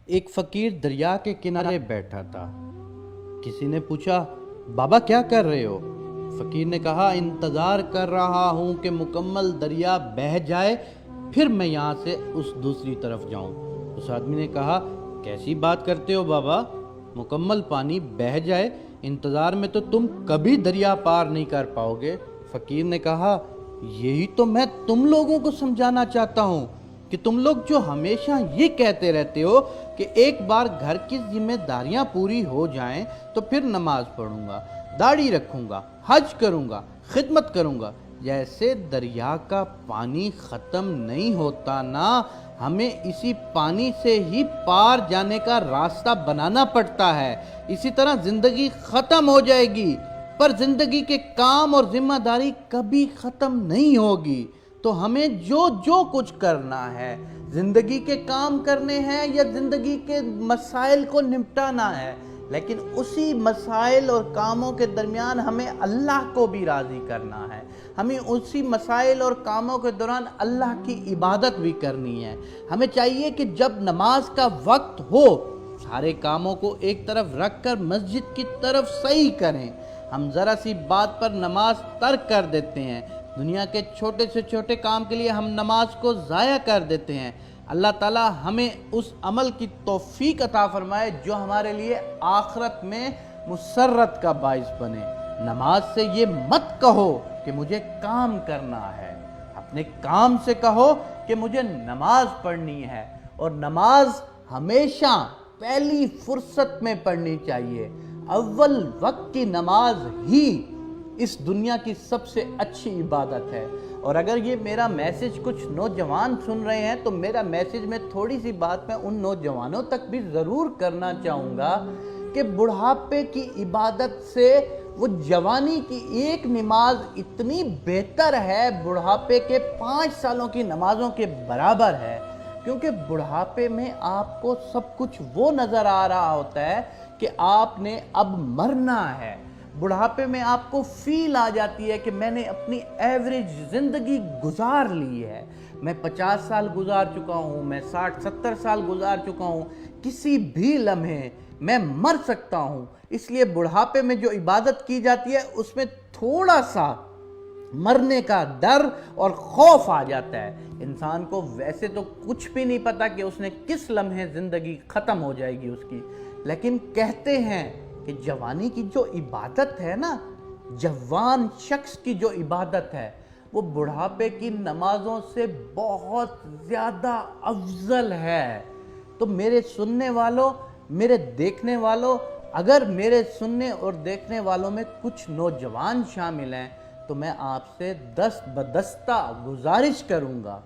ایک فقیر دریا کے کنارے بیٹھا تھا۔ کسی نے پوچھا، بابا کیا کر رہے ہو؟ فقیر نے کہا، انتظار کر رہا ہوں کہ مکمل دریا بہہ جائے، پھر میں یہاں سے اس دوسری طرف جاؤں۔ اس آدمی نے کہا، کیسی بات کرتے ہو بابا؟ مکمل پانی بہہ جائے، انتظار میں تو تم کبھی دریا پار نہیں کر پاؤ گے۔ فقیر نے کہا، یہی تو میں تم لوگوں کو سمجھانا چاہتا ہوں کہ تم لوگ جو ہمیشہ یہ کہتے رہتے ہو کہ ایک بار گھر کی ذمہ داریاں پوری ہو جائیں تو پھر نماز پڑھوں گا، داڑھی رکھوں گا، حج کروں گا، خدمت کروں گا۔ جیسے دریا کا پانی ختم نہیں ہوتا نا، ہمیں اسی پانی سے ہی پار جانے کا راستہ بنانا پڑتا ہے۔ اسی طرح زندگی ختم ہو جائے گی، پر زندگی کے کام اور ذمہ داری کبھی ختم نہیں ہوگی۔ تو ہمیں جو کچھ کرنا ہے، زندگی کے کام کرنے ہیں یا زندگی کے مسائل کو نمٹانا ہے، لیکن اسی مسائل اور کاموں کے درمیان ہمیں اللہ کو بھی راضی کرنا ہے۔ ہمیں اسی مسائل اور کاموں کے دوران اللہ کی عبادت بھی کرنی ہے۔ ہمیں چاہیے کہ جب نماز کا وقت ہو، سارے کاموں کو ایک طرف رکھ کر مسجد کی طرف صحیح کریں۔ ہم ذرا سی بات پر نماز ترک کر دیتے ہیں، دنیا کے چھوٹے سے چھوٹے کام کے لیے ہم نماز کو ضائع کر دیتے ہیں۔ اللہ تعالیٰ ہمیں اس عمل کی توفیق عطا فرمائے جو ہمارے لیے آخرت میں مسرت کا باعث بنے۔ نماز سے یہ مت کہو کہ مجھے کام کرنا ہے، اپنے کام سے کہو کہ مجھے نماز پڑھنی ہے، اور نماز ہمیشہ پہلی فرصت میں پڑھنی چاہیے۔ اول وقت کی نماز ہی اس دنیا کی سب سے اچھی عبادت ہے۔ اور اگر یہ میرا میسج کچھ نوجوان سن رہے ہیں تو میرا میسج میں تھوڑی سی بات میں ان نوجوانوں تک بھی ضرور کرنا چاہوں گا کہ بڑھاپے کی عبادت سے وہ جوانی کی ایک نماز اتنی بہتر ہے، بڑھاپے کے 5 سالوں کی نمازوں کے برابر ہے، کیونکہ بڑھاپے میں آپ کو سب کچھ وہ نظر آ رہا ہوتا ہے کہ آپ نے اب مرنا ہے۔ بڑھاپے میں آپ کو فیل آ جاتی ہے کہ میں نے اپنی ایوریج زندگی گزار لی ہے، میں 50 سال گزار چکا ہوں، میں 60-70 سال گزار چکا ہوں، کسی بھی لمحے میں مر سکتا ہوں۔ اس لیے بڑھاپے میں جو عبادت کی جاتی ہے اس میں تھوڑا سا مرنے کا ڈر اور خوف آ جاتا ہے۔ انسان کو ویسے تو کچھ بھی نہیں پتا کہ اس نے کس لمحے زندگی ختم ہو جائے گی اس کی، لیکن کہتے ہیں کہ جوانی کی جو عبادت ہے نا، جوان شخص کی جو عبادت ہے، وہ بڑھاپے کی نمازوں سے بہت زیادہ افضل ہے۔ تو میرے سننے والوں، میرے دیکھنے والوں، اگر میرے سننے اور دیکھنے والوں میں کچھ نوجوان شامل ہیں تو میں آپ سے دست بدستہ گزارش کروں گا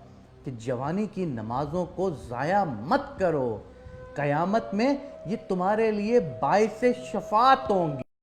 کہ جوانی کی نمازوں کو ضائع مت کرو۔ قیامت میں یہ تمہارے لیے باعث شفاعت ہوں گی۔